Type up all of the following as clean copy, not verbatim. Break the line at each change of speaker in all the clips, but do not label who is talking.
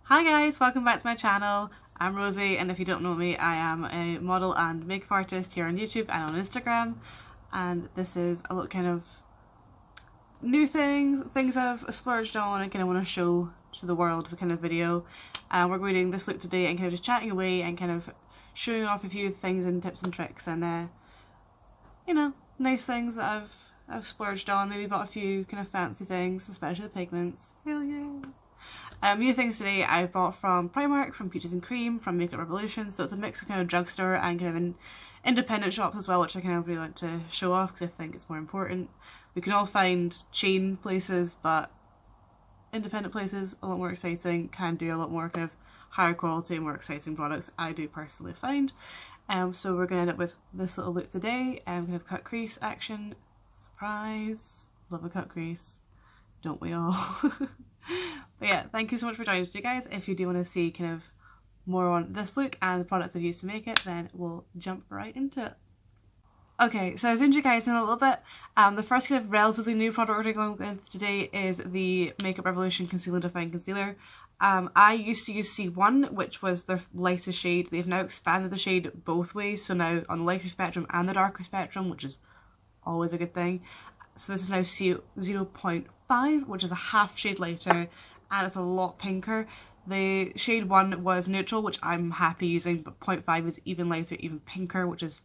Hi guys, welcome back to my channel. I'm Rosie, and if you don't know me, I am a model and makeup artist here on YouTube and on Instagram, and this is a little kind of new things I've splurged on and kind of want to show to the world for kind of video. We're going to be doing this look today and kind of just chatting away and kind of showing off a few things and tips and tricks and you know, nice things that I've splurged on. Maybe bought a few kind of fancy things, especially the pigments. Hell yeah! New things today I've bought from Primark, from Peaches and Cream, from Makeup Revolution, so it's a mix of kind of drugstore and kind of independent shops as well, which I kind of really like to show off because I think it's more important. We can all find chain places, but independent places, a lot more exciting, can do a lot more kind of higher quality, more exciting products, I do personally find. So we're going to end up with this little look today, kind of cut crease action, surprise, love a cut crease, don't we all? But yeah, thank you so much for joining today guys. If you do want to see kind of more on this look and the products I've used to make it, then we'll jump right into it. Okay, so I zoomed you guys in a little bit. The first kind of relatively new product we're going with today is the Makeup Revolution Conceal and Define Concealer. I used to use C1, which was their lightest shade. They've now expanded the shade both ways, so now on the lighter spectrum and the darker spectrum, which is always a good thing. So this is now C0.5, which is a half shade lighter, and it's a lot pinker. The shade 1 was neutral, which I'm happy using, but 0.5 is even lighter, even pinker, which is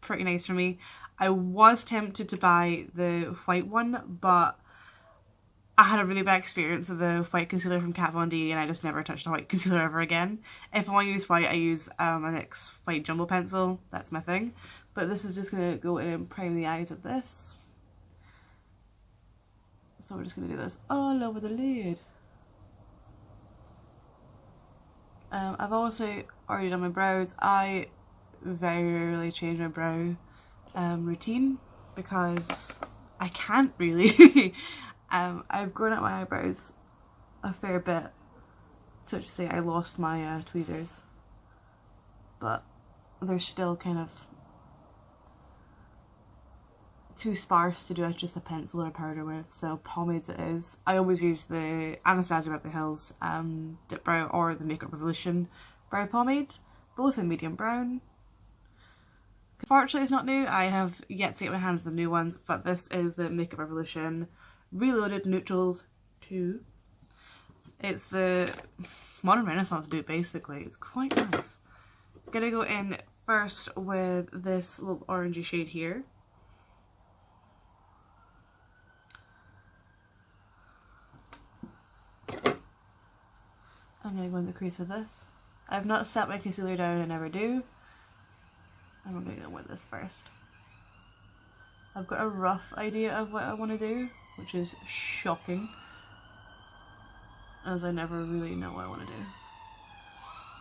pretty nice for me. I was tempted to buy the white one, but I had a really bad experience with the white concealer from Kat Von D, and I just never touched a white concealer ever again. If I want to use white, I use a NYX white jumbo pencil. That's my thing. But this is just going to go in and prime the eyes with this. So we're just going to do this all over the lid. I've also already done my brows. I very rarely change my brow routine because I can't really. I've grown out my eyebrows a fair bit, so to say I lost my tweezers, but they're still kind of too sparse to do just a pencil or a powder with, so pomades it is. I always use the Anastasia Beverly Hills Dip Brow or the Makeup Revolution brow pomade, both in medium brown. Unfortunately it's not new, I have yet to get my hands on the new ones, but this is the Makeup Revolution Reloaded Newtrals 2. It's the modern renaissance dupe basically, it's quite nice. I'm gonna go in first with this little orangey shade here. I'm going to go in the crease with this. I've not set my concealer down, I never do. And I'm going to go with this first. I've got a rough idea of what I want to do, which is shocking, as I never really know what I want to do.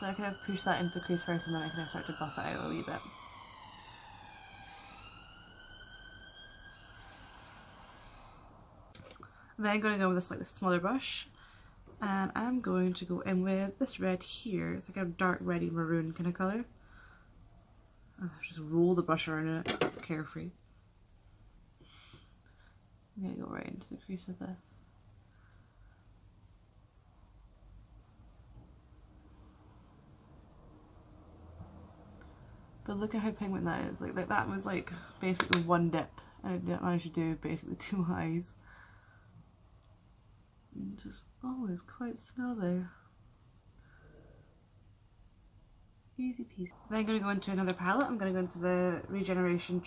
So I kind of push that into the crease first and then I kind of start to buff it out a wee bit. Then I'm going to go with this like smaller brush. And I'm going to go in with this red here. It's like a dark reddy maroon kind of colour. Just roll the brush around it, carefree. I'm going to go right into the crease of this. But look at how pigment that is. Like that was like basically one dip, and I didn't manage to do basically 2 eyes. Just always quite snazzy. Easy peasy. Then I'm going to go into another palette. I'm going to go into the Regeneration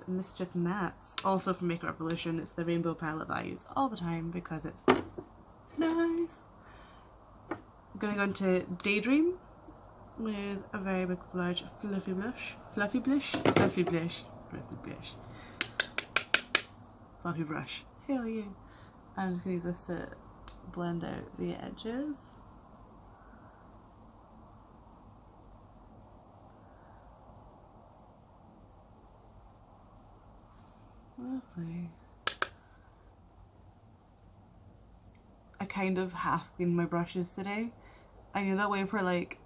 Mischief Mattes, also from Makeup Revolution. It's the rainbow palette that I use all the time because it's nice. I'm going to go into Daydream with a very big large fluffy blush. Fluffy blush? Fluffy blush. Fluffy blush. Fluffy brush. Hell yeah. I'm just going to use this to blend out the edges. Lovely. I kind of half cleaned my brushes today. I know that way for like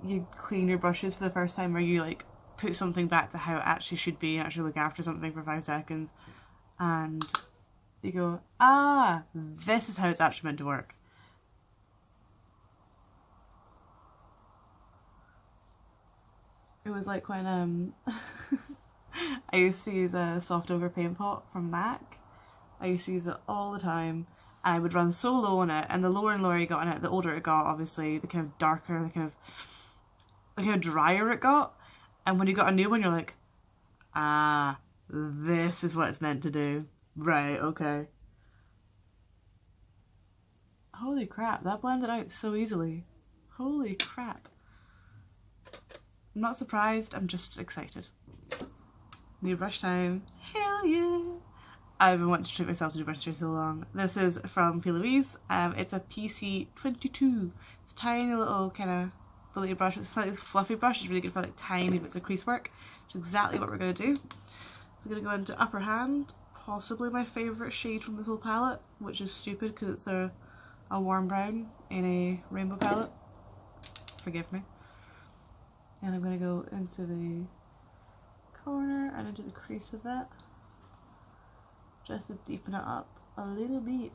you clean your brushes for the first time, or you like put something back to how it actually should be and actually look after something for 5 seconds and you go, ah, this is how it's actually meant to work. It was like when I used to use a soft over paint pot from MAC. I used to use it all the time, and I would run so low on it, and the lower and lower you got on it, the older it got, obviously, the kind of darker, the kind of drier it got. And when you got a new one, you're like, ah, this is what it's meant to do. Right, okay. Holy crap, that blended out so easily. Holy crap. I'm not surprised, I'm just excited. New brush time. Hell yeah! I've been wanting to treat myself to new brushes for so long. This is from Lovelies. It's a PC 22. It's a tiny little kind of bullet brush. It's a slightly fluffy brush. It's really good for like tiny bits of crease work. Which is exactly what we're going to do. So I'm going to go into upper hand. Possibly my favourite shade from the whole palette, which is stupid because it's a warm brown in a rainbow palette. Forgive me. And I'm going to go into the corner and into the crease of that, just to deepen it up a little bit.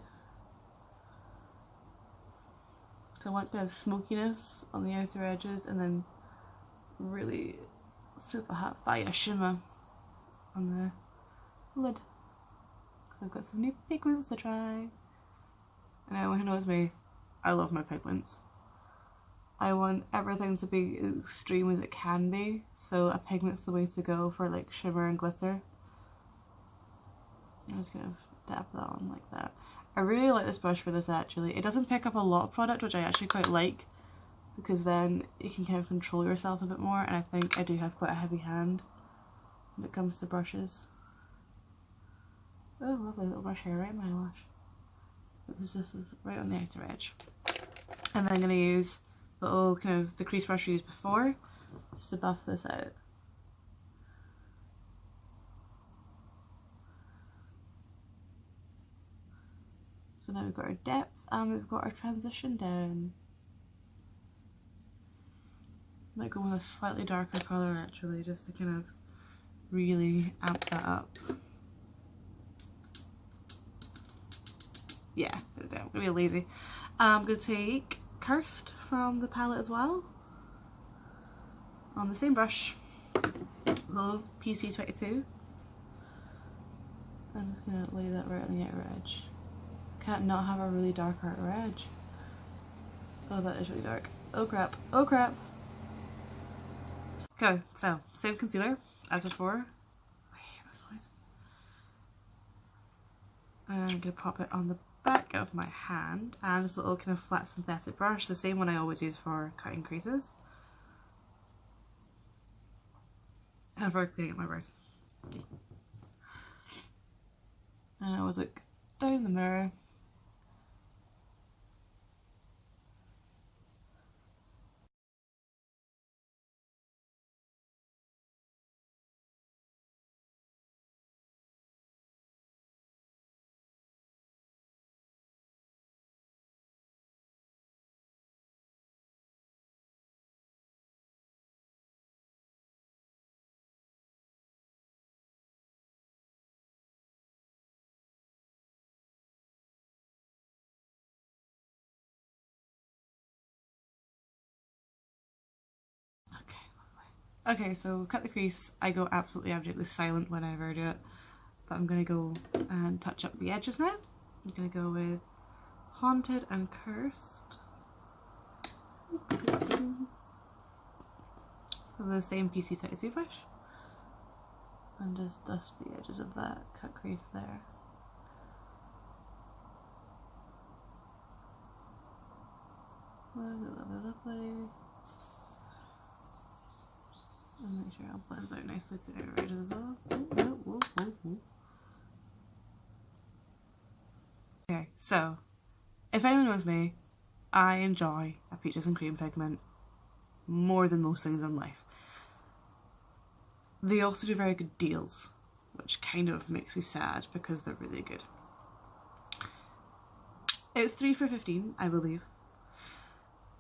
So I want to have smokiness on the outer edges and then really super hot fire shimmer on the lid. Because I've got some new pigments to try. And anyone who knows me, I love my pigments. I want everything to be as extreme as it can be, so a pigment's the way to go for like shimmer and glitter. I'm just gonna dab that on like that. I really like this brush for this actually. It doesn't pick up a lot of product, which I actually quite like, because then you can kind of control yourself a bit more, and I think I do have quite a heavy hand when it comes to brushes. Oh, lovely little brush hair right in my eyelash. But this is right on the outer edge. And then I'm gonna use little kind of the crease brush I used before, just to buff this out. So now we've got our depth and we've got our transition down. Might go with a slightly darker colour actually, just to kind of really amp that up. Yeah, I'm gonna be lazy. I'm gonna take Cursed from the palette as well, on the same brush, little PC 22. I'm just gonna lay that right on the outer edge. Can't not have a really dark outer edge. Oh, that is really dark. Oh crap, oh crap. Okay, so same concealer as before. I hate that noise. I'm gonna pop it on the back of my hand, and just a little kind of flat synthetic brush, the same one I always use for cutting creases and for cleaning up my brows. And I always look down in the mirror. Okay, so cut the crease. I go absolutely abjectly silent whenever I do it, but I'm going to go and touch up the edges now. I'm going to go with Haunted and Cursed. So the same PC 22 brush. And just dust the edges of that cut crease there. Lovely, lovely, lovely. And make sure it blends out nicely to the outer edges as well. Okay, so if anyone knows me, I enjoy a peaches and cream pigment more than most things in life. They also do very good deals, which kind of makes me sad because they're really good. It's 3 for 15, I believe.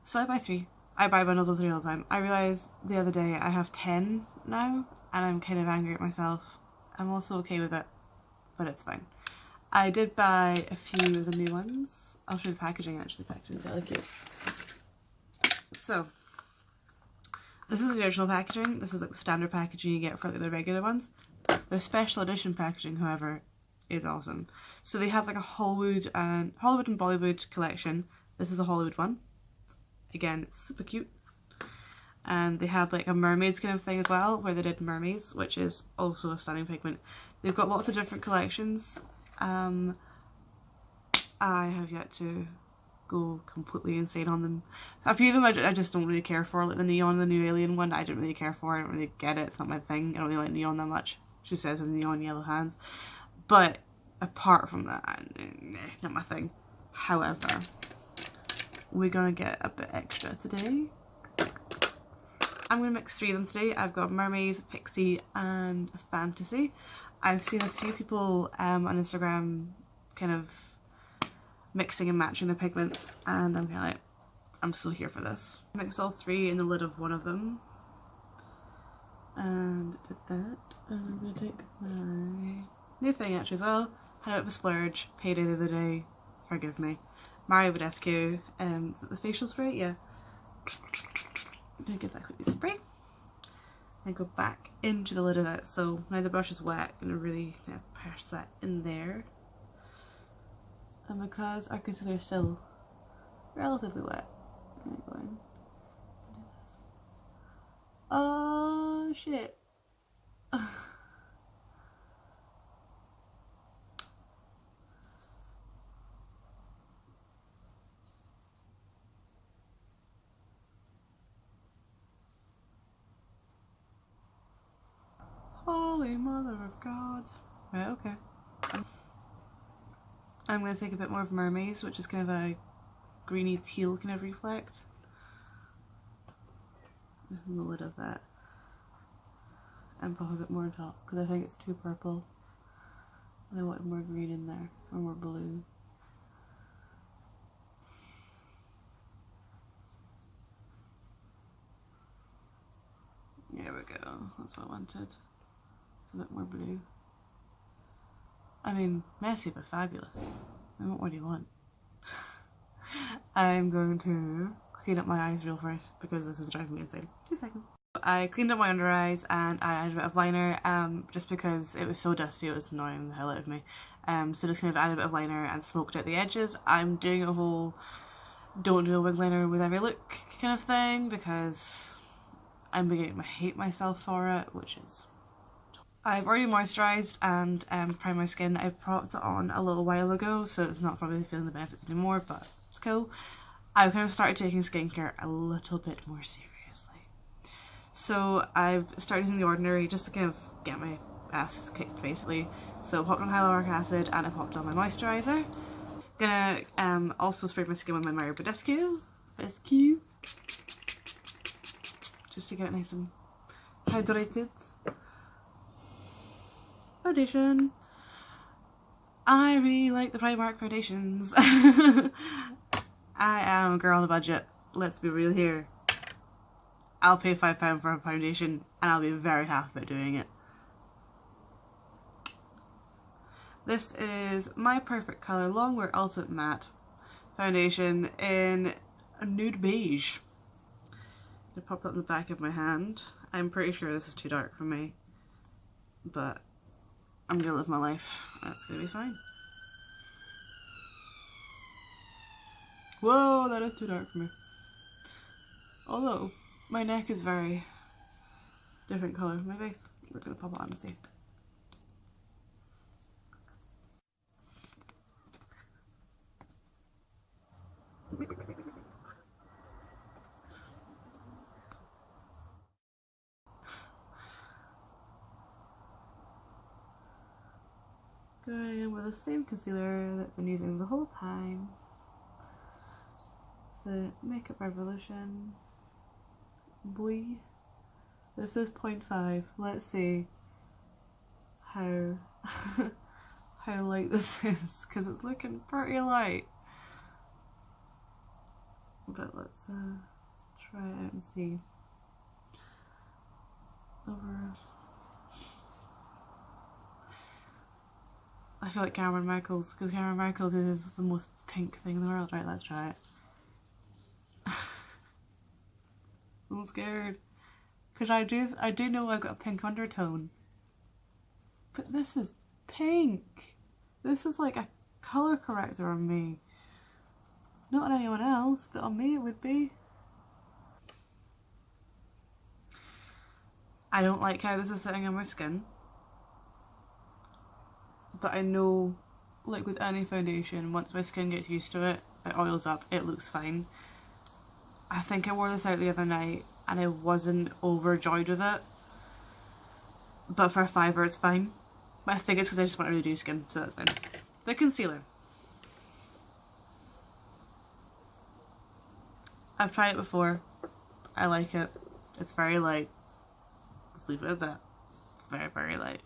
So I buy 3. I buy bundles of 3 all the time. I realised the other day I have 10 now, and I'm kind of angry at myself. I'm also okay with it, but it's fine. I did buy a few of the new ones. I'll show you the packaging actually. The packaging's really cute. So, This is the original packaging. This is like the standard packaging you get for like the regular ones. The special edition packaging, however, is awesome. So they have like a Hollywood and Bollywood collection. This is a Hollywood one. Again, it's super cute. And they had like a Mermaids kind of thing as well, where they did Mermaze, which is also a stunning pigment. They've got lots of different collections. I have yet to go completely insane on them. A few of them I just don't really care for, like the neon, the new alien one. I didn't really care for. I don't really get it. It's not my thing. I don't really like neon that much. She says with neon yellow hands. But apart from that, not my thing. However, we're gonna get a bit extra today. I'm going to mix 3 of them today. I've got Mermaze, Pixie and Fantasy. I've seen a few people on Instagram kind of mixing and matching the pigments, and I'm kind of like, I'm so here for this. I mixed all 3 in the lid of one of them. And did that. And I'm going to take my new thing actually as well. Had a bit of a splurge. Payday the other day. Forgive me. Badescu. Is it the facial spray? Yeah. I'm going to give that a quick spray and go back into the lid of it. So now the brush is wet, I'm going to really press that in there. And because our concealer is still relatively wet, I'm going to do this. Oh shit. Holy mother of God. Right, okay. I'm going to take a bit more of Mermaze, which is kind of a greeny teal kind of reflect. Just in the lid of that. And pop a bit more on top, because I think it's too purple. And I wanted more green in there, or more blue. There we go, that's what I wanted. A bit more blue. I mean, messy but fabulous. I mean, what do you want? I'm going to clean up my eyes real first because this is driving me insane. 2 seconds. I cleaned up my under eyes and I added a bit of liner just because it was so dusty, it was annoying the hell out of me. So just kind of added a bit of liner and smoked out the edges. I'm doing a whole don't do a wig liner with every look kind of thing because I'm beginning to hate myself for it, which is... I've already moisturised and primed my skin. I popped it on a little while ago, so it's not probably feeling the benefits anymore, but it's cool. I've kind of started taking skincare a little bit more seriously. So I've started using The Ordinary just to kind of get my ass kicked basically. So I popped on hyaluronic acid and I popped on my moisturiser. Gonna also spray my skin with my Badescu. Just to get it nice and hydrated. Foundation. I really like the Primark foundations. I am a girl on a budget. Let's be real here. I'll pay £5 for a foundation and I'll be very happy about doing it. This is my perfect colour Longwear Ultimate Matte foundation in a nude beige. I'm gonna pop that in the back of my hand. I'm pretty sure this is too dark for me, but I'm gonna live my life. That's gonna be fine. Whoa, that is too dark for me. Although, my neck is very different colour from my face. We're gonna pop it on and see. Going in with the same concealer that I've been using the whole time. The Makeup Revolution. Boy. This is 0.5. Let's see how how light this is, because it's looking pretty light. But let's try it out and see. Over. I feel like Cameron Michaels, because Cameron Michaels is the most pink thing in the world. Right, let's try it. I'm scared. Because I do know I've got a pink undertone. But this is pink. This is like a colour corrector on me. Not on anyone else, but on me it would be. I don't like how this is sitting on my skin. But I know, like with any foundation, once my skin gets used to it, it oils up, it looks fine. I think I wore this out the other night and I wasn't overjoyed with it. But for a £5 it's fine. But I think it's because I just want to redo skin, so that's fine. The concealer. I've tried it before. I like it. It's very light. Let's leave it at that. It's very, very light.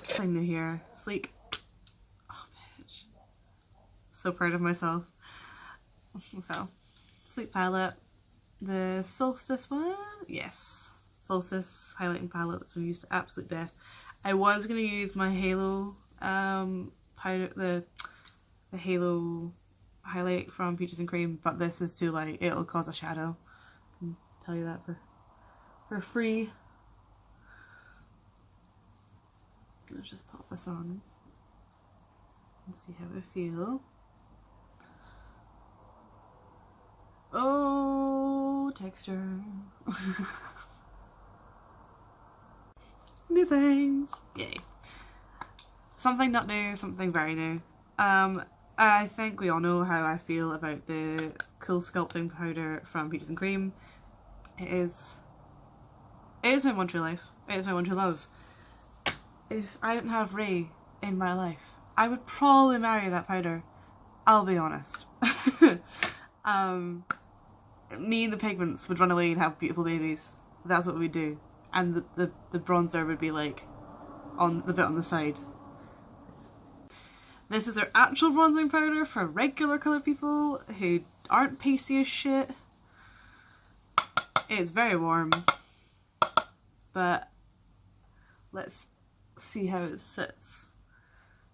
Something new here. Sleek. Oh, bitch. So proud of myself. Okay. Sleek palette. The Solstice one? Yes. Solstice highlighting palette that's been used to absolute death. I was going to use my Halo powder, the Halo highlight from Peaches and Cream, but this is too light. It'll cause a shadow. I can tell you that for free. Let's just pop this on and see how I feel. Oh, texture. New things. Yay. Something not new, something very new. I think we all know how I feel about the Cool Sculpting powder from Peaches and Cream. It is my one true life. It is my one true love. If I didn't have Ray in my life, I would probably marry that powder. I'll be honest. Me and the pigments would run away and have beautiful babies. That's what we'd do. And the bronzer would be like on the bit on the side. This is their actual bronzing powder for regular colour people who aren't pasty as shit. It's very warm, but let's see how it sits,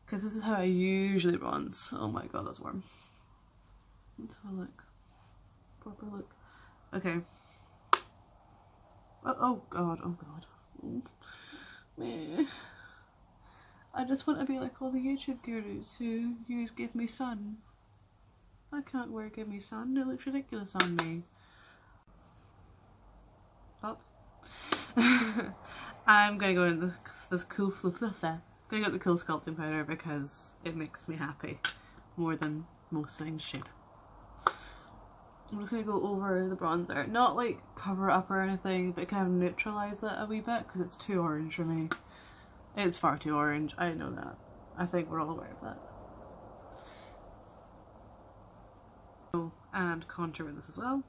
because this is how I usually bronze. Oh my god, that's warm. Let's have a look. Proper look. Okay. Oh god, oh god. Meh. I just want to be like all the YouTube gurus who use Give Me Sun. I can't wear Give Me Sun, it looks ridiculous on me. Thoughts? I'm gonna go into this cool stuff. I'm gonna go with the Cool Sculpting powder because it makes me happy more than most things should. I'm just gonna go over the bronzer, not like cover it up or anything, but kind of neutralise it a wee bit because it's too orange for me. It's far too orange, I know that. I think we're all aware of that. Oh, and contour with this as well.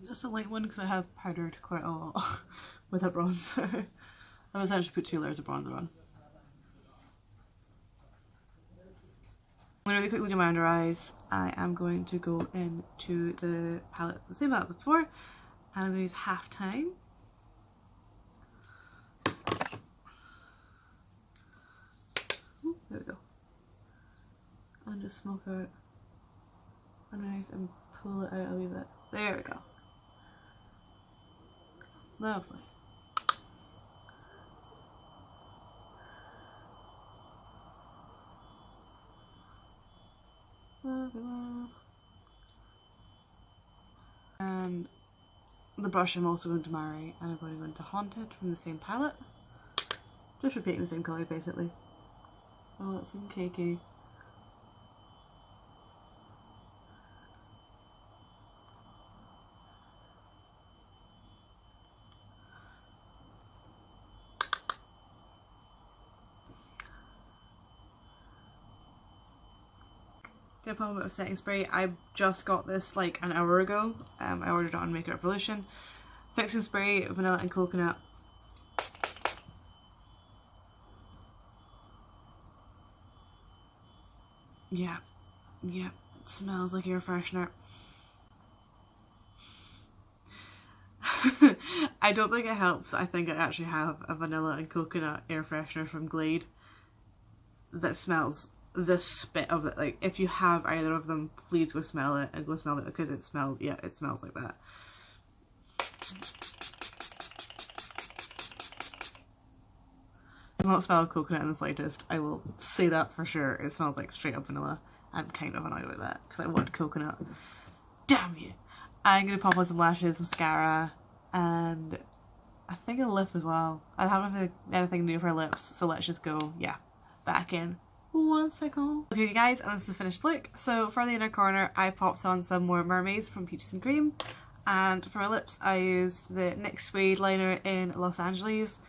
Just a light one because I have powdered quite a lot with a bronzer. I've essentially put 2 layers of bronzer on. I'm going to really quickly do my under eyes. I am going to go into the palette, the same palette as before, and I'm going to use Halftime. Ooh, there we go. And just smoke out underneath and pull it out a wee bit. There we go. Lovely. And the brush I'm also going to marry, and I'm going to go into Haunted from the same palette. Just repeating the same colour basically. Oh, that's some cakey. Gonna pop a bit of setting spray. I just got this like an hour ago. I ordered it on Revolition. Fixing spray, vanilla and coconut. Yeah, it smells like air freshener. I don't think it helps. I think I actually have a vanilla and coconut air freshener from Glade that smells the spit of it. Like, if you have either of them, please go smell it and go smell it, because it smells, yeah, it smells like that. It does not smell of coconut in the slightest. I will say that for sure. It smells like straight up vanilla. I'm kind of annoyed about that because I want coconut. Damn you! I'm gonna pop on some lashes, mascara, and I think a lip as well. I don't have anything new for lips, so let's just go, yeah, back in 1 second. Okay, you guys, and this is the finished look. So for the inner corner, I popped on some more Mermaids from Peaches and Cream, and for my lips, I used the NYX Suede liner in Los Angeles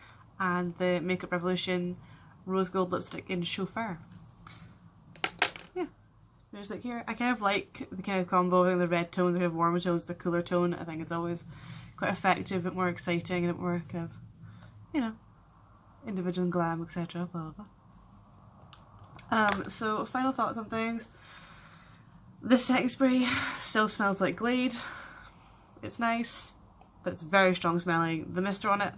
and the Makeup Revolution Rose Gold lipstick in Chauffer. Yeah, there's like here. I kind of like the kind of combo of the red tones, the kind of warmer tones, the cooler tone. I think it's always quite effective, a bit more exciting, and a bit more kind of, you know, individual and glam, etc. Blah blah blah. So final thoughts on things. This setting spray still smells like Glade. It's nice, but it's very strong smelling. The mister on it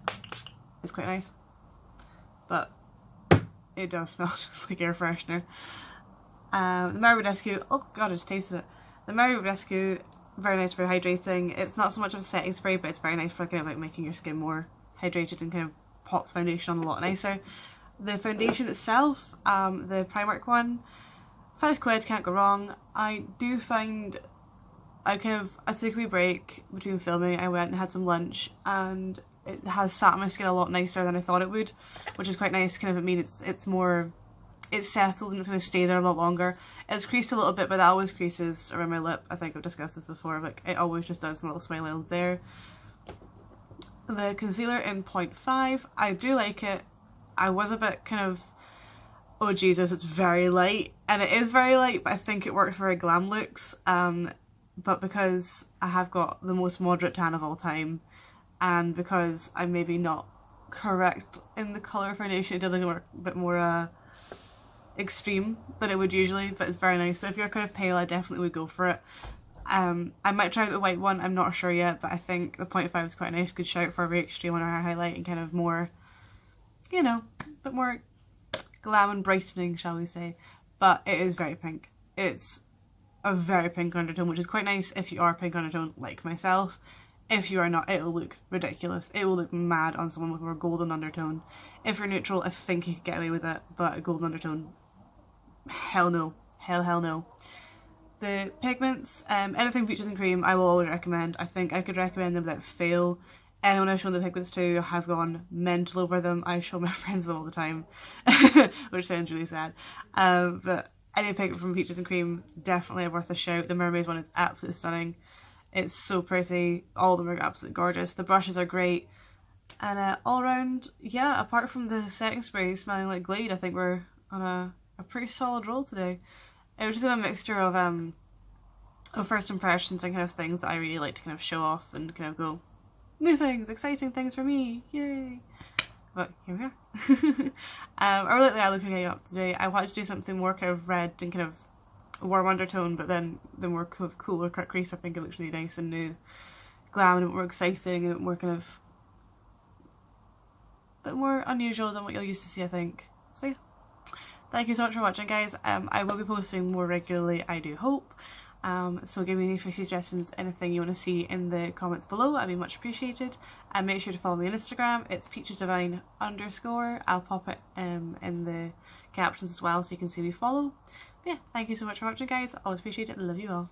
is quite nice, but it does smell just like air freshener. The Mermaid Badescu, oh god, I just tasted it. The Mermaid Badescu, very nice for hydrating. It's not so much of a setting spray, but it's very nice for kind of like making your skin more hydrated and kind of pops foundation on a lot nicer. The foundation itself, the Primark one, £5, can't go wrong. I do find I took a wee break between filming. I went and had some lunch, and it has sat on my skin a lot nicer than I thought it would, which is quite nice. Kind of, I mean, it's more, it's settled and it's going to stay there a lot longer. It's creased a little bit, but that always creases around my lip. I think I've discussed this before. Like, it always just does some little smiley lines there. The concealer in 0.5, I do like it. I was a bit kind of, oh Jesus, it's very light, and it is very light, but I think it works for glam looks. But because I have got the most moderate tan of all time, and because I'm maybe not correct in the colour foundation, it did look a bit more extreme than it would usually, but it's very nice. So if you're kind of pale, I definitely would go for it. I might try out the white one, I'm not sure yet, but I think the 0.5 is quite a nice, good shout for a very extreme on our highlight and kind of more, you know, a bit more glam and brightening, shall we say. But it is very pink. It's a very pink undertone, which is quite nice if you are pink undertone like myself. If you are not, it'll look ridiculous. It will look mad on someone with more golden undertone. If you're neutral, I think you could get away with it, but a golden undertone, hell no. Hell no. The pigments, anything Peaches and Cream, I will always recommend. I think I could recommend them without fail. Anyone I've shown the pigments to have gone mental over them. I show my friends them all the time, which sounds really sad. But any pigment from Peaches and Cream, definitely worth a shout. The Mermaze one is absolutely stunning. It's so pretty. All of them are absolutely gorgeous. The brushes are great. And all around, yeah, apart from the setting spray smelling like Glade, I think we're on a pretty solid roll today. It was just a mixture of first impressions and kind of things that I really like to kind of show off and kind of go, new things, exciting things for me, yay! But here we are. I really like the eye look I got up today. I wanted to do something more kind of red and kind of warm undertone, but then the more kind of cooler cut crease, I think it looks really nice and new, glam, and a bit more exciting, and a bit more kind of, a bit more unusual than what you'll used to see, I think. So yeah. Thank you so much for watching, guys. I will be posting more regularly, I do hope. So give me any suggestions, anything you want to see in the comments below, I'd be much appreciated. And make sure to follow me on Instagram, it's peachesdivine_. I'll pop it in the captions as well so you can see me follow. But yeah, thank you so much for watching, guys. I always appreciate it. Love you all.